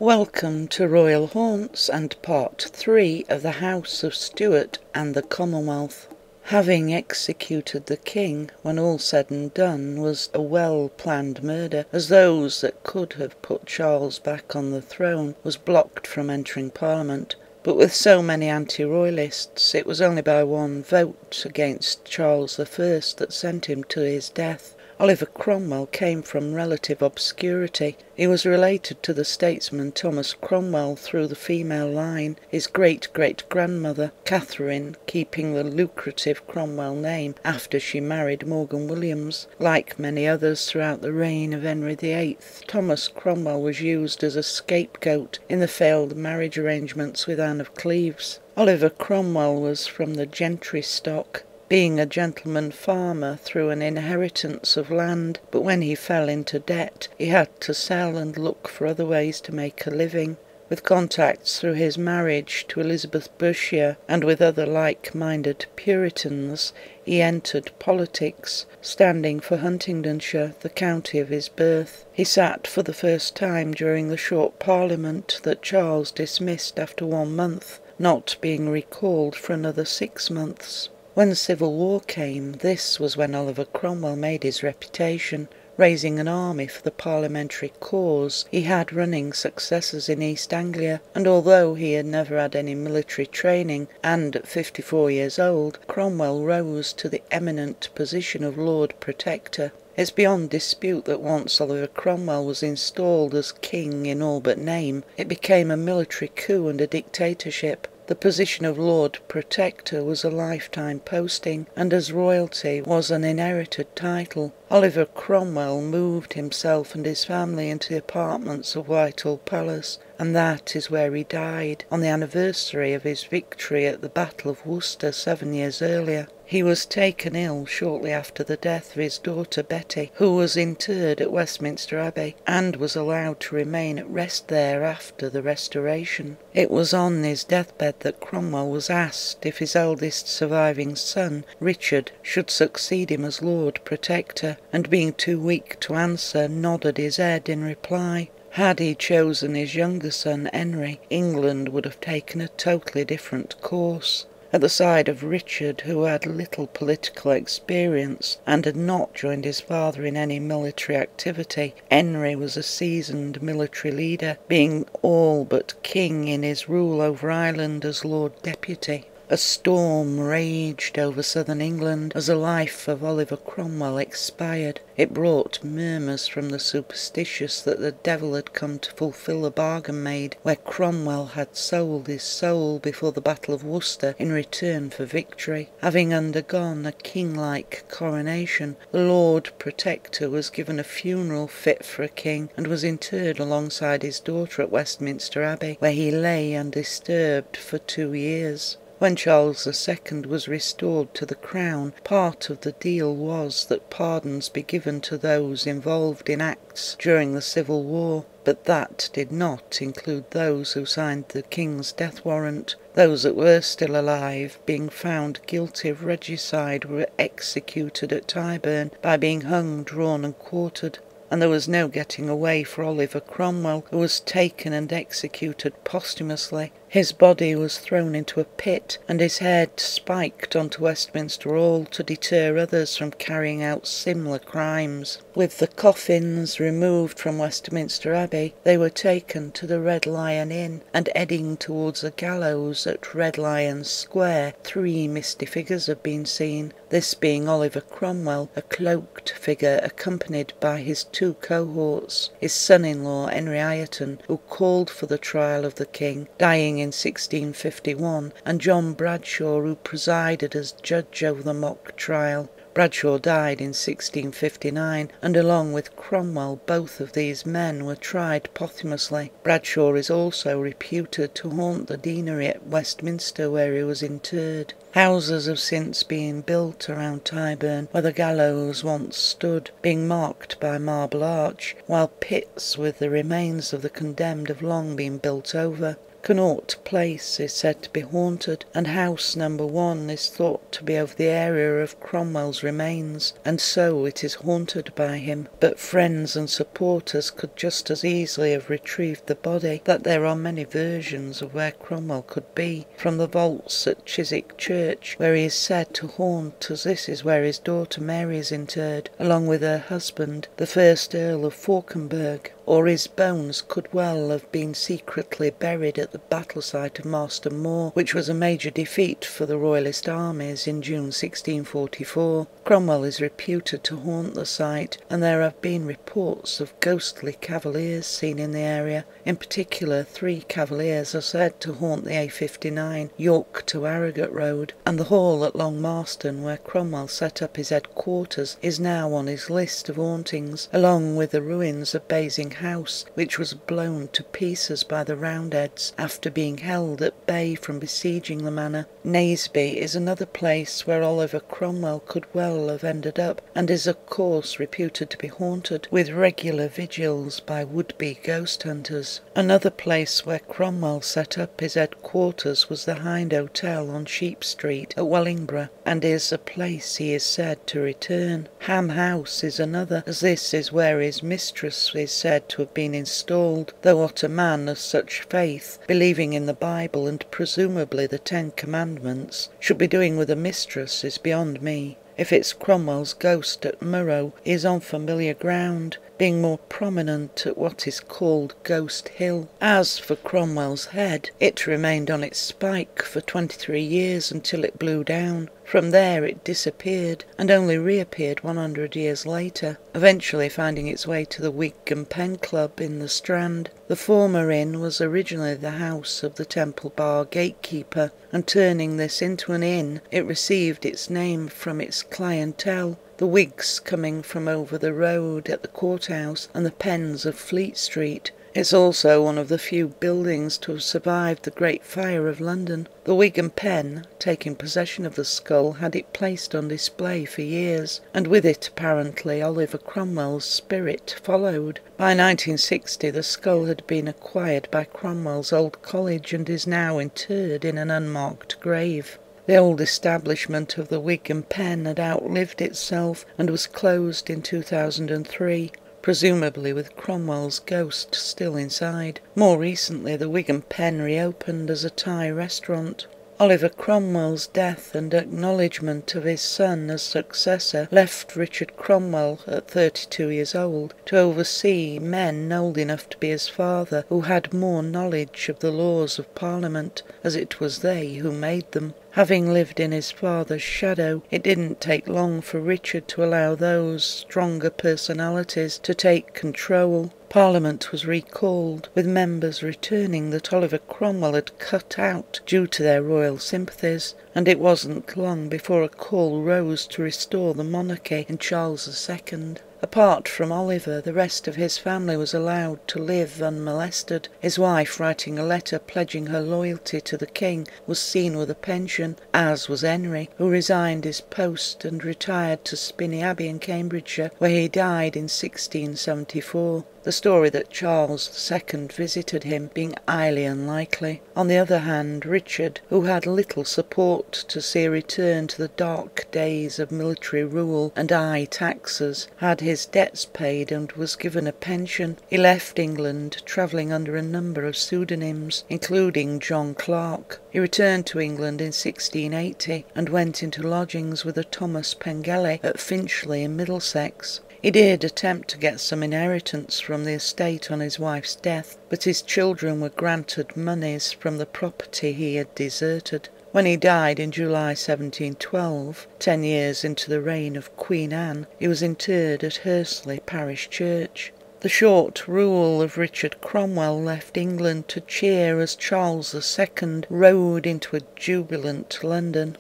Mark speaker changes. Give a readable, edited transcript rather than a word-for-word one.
Speaker 1: Welcome to Royal Haunts and Part 3 of the House of Stuart and the Commonwealth. Having executed the king, when all said and done, was a well-planned murder, as those that could have put Charles back on the throne was blocked from entering Parliament. But with so many anti-royalists, it was only by one vote against Charles I that sent him to his death. Oliver Cromwell came from relative obscurity. He was related to the statesman Thomas Cromwell through the female line, his great-great-grandmother, Catherine, keeping the lucrative Cromwell name after she married Morgan Williams. Like many others throughout the reign of Henry VIII, Thomas Cromwell was used as a scapegoat in the failed marriage arrangements with Anne of Cleves. Oliver Cromwell was from the gentry stock, being a gentleman farmer through an inheritance of land, but when he fell into debt, he had to sell and look for other ways to make a living. With contacts through his marriage to Elizabeth Bourchier and with other like-minded Puritans, he entered politics, standing for Huntingdonshire, the county of his birth. He sat for the first time during the short Parliament that Charles dismissed after 1 month, not being recalled for another 6 months. When the Civil War came, this was when Oliver Cromwell made his reputation. Raising an army for the parliamentary cause, he had running successes in East Anglia, and although he had never had any military training, and at 54 years old, Cromwell rose to the eminent position of Lord Protector. It's beyond dispute that once Oliver Cromwell was installed as king in all but name, it became a military coup and a dictatorship. The position of Lord Protector was a lifetime posting, and as royalty was an inherited title. Oliver Cromwell moved himself and his family into the apartments of Whitehall Palace, and that is where he died, on the anniversary of his victory at the Battle of Worcester 7 years earlier. He was taken ill shortly after the death of his daughter Betty, who was interred at Westminster Abbey, and was allowed to remain at rest there after the Restoration. It was on his deathbed that Cromwell was asked if his eldest surviving son, Richard, should succeed him as Lord Protector, and being too weak to answer, nodded his head in reply. Had he chosen his younger son, Henry, England would have taken a totally different course. At the side of Richard, who had little political experience and had not joined his father in any military activity, Henry was a seasoned military leader, being all but king in his rule over Ireland as Lord Deputy. A storm raged over southern England as the life of Oliver Cromwell expired. It brought murmurs from the superstitious that the devil had come to fulfil a bargain made, where Cromwell had sold his soul before the Battle of Worcester in return for victory. Having undergone a king-like coronation, the Lord Protector was given a funeral fit for a king, and was interred alongside his daughter at Westminster Abbey, where he lay undisturbed for 2 years. When Charles II was restored to the crown, part of the deal was that pardons be given to those involved in acts during the Civil War, but that did not include those who signed the king's death warrant. Those that were still alive, being found guilty of regicide, were executed at Tyburn by being hung, drawn and quartered. And there was no getting away for Oliver Cromwell, who was taken and executed posthumously. His body was thrown into a pit, and his head spiked onto Westminster Hall to deter others from carrying out similar crimes. With the coffins removed from Westminster Abbey, they were taken to the Red Lion Inn, and heading towards the gallows at Red Lion Square, 3 misty figures have been seen, this being Oliver Cromwell, a cloaked figure accompanied by his 2 cohorts, his son-in-law Henry Ireton, who called for the trial of the king, dying in 1651, and John Bradshaw, who presided as judge over the mock trial. Bradshaw died in 1659, and along with Cromwell both of these men were tried posthumously. Bradshaw is also reputed to haunt the deanery at Westminster where he was interred. Houses have since been built around Tyburn, where the gallows once stood, being marked by Marble Arch, while pits with the remains of the condemned have long been built over. Connaught Place is said to be haunted, and house number 1 is thought to be over the area of Cromwell's remains, and so it is haunted by him. But friends and supporters could just as easily have retrieved the body, that there are many versions of where Cromwell could be, from the vaults at Chiswick Church, where he is said to haunt, as this is where his daughter Mary is interred, along with her husband, the first Earl of Fauconberg, or his bones could well have been secretly buried at the battle site of Marston Moor, which was a major defeat for the Royalist armies in June 1644. Cromwell is reputed to haunt the site, and there have been reports of ghostly cavaliers seen in the area. In particular, 3 cavaliers are said to haunt the A59 York to Harrogate road, and the hall at Long Marston, where Cromwell set up his headquarters, is now on his list of hauntings, along with the ruins of Basing House, which was blown to pieces by the Roundheads after being held at bay from besieging the manor. Naseby is another place where Oliver Cromwell could well have ended up, and is of course reputed to be haunted, with regular vigils by would-be ghost hunters. Another place where Cromwell set up his headquarters was the Hind Hotel on Sheep Street at Wellingborough, and is a place he is said to return. Ham House is another, as this is where his mistress is said to have been installed, though what a man of such faith, believing in the Bible and presumably the 10 Commandments, should be doing with a mistress is beyond me. If it's Cromwell's ghost at Murrow, he is on familiar ground, being more prominent at what is called Ghost Hill. As for Cromwell's head, it remained on its spike for 23 years until it blew down. From there it disappeared, and only reappeared 100 years later, eventually finding its way to the Wig and Pen Club in the Strand. The former inn was originally the house of the Temple Bar gatekeeper, and turning this into an inn, it received its name from its clientele, the Whigs coming from over the road at the courthouse, and the Pens of Fleet Street. It's also one of the few buildings to have survived the Great Fire of London. The Wig and Pen, taking possession of the skull, had it placed on display for years, and with it apparently Oliver Cromwell's spirit followed. By 1960 the skull had been acquired by Cromwell's old college and is now interred in an unmarked grave. The old establishment of the Wig and Pen had outlived itself and was closed in 2003. Presumably with Cromwell's ghost still inside. More recently the Wig and Pen reopened as a Thai restaurant. Oliver Cromwell's death and acknowledgement of his son as successor left Richard Cromwell at 32 years old to oversee men old enough to be his father, who had more knowledge of the laws of Parliament, as it was they who made them. Having lived in his father's shadow, it didn't take long for Richard to allow those stronger personalities to take control. Parliament was recalled, with members returning that Oliver Cromwell had cut out due to their royal sympathies, and it wasn't long before a call rose to restore the monarchy in Charles II. Apart from Oliver, the rest of his family was allowed to live unmolested. His wife, writing a letter pledging her loyalty to the king, was seen with a pension, as was Henry, who resigned his post and retired to Spinney Abbey in Cambridgeshire, where he died in 1674. The story that Charles II visited him being highly unlikely. On the other hand, Richard, who had little support to see a return to the dark days of military rule and high taxes, had his debts paid and was given a pension. He left England, travelling under a number of pseudonyms, including John Clark. He returned to England in 1680 and went into lodgings with a Thomas Pengelly at Finchley in Middlesex. He did attempt to get some inheritance from the estate on his wife's death, but his children were granted moneys from the property he had deserted. When he died in July 1712, 10 years into the reign of Queen Anne, he was interred at Hursley Parish Church. The short rule of Richard Cromwell left England to cheer as Charles II rode into a jubilant London.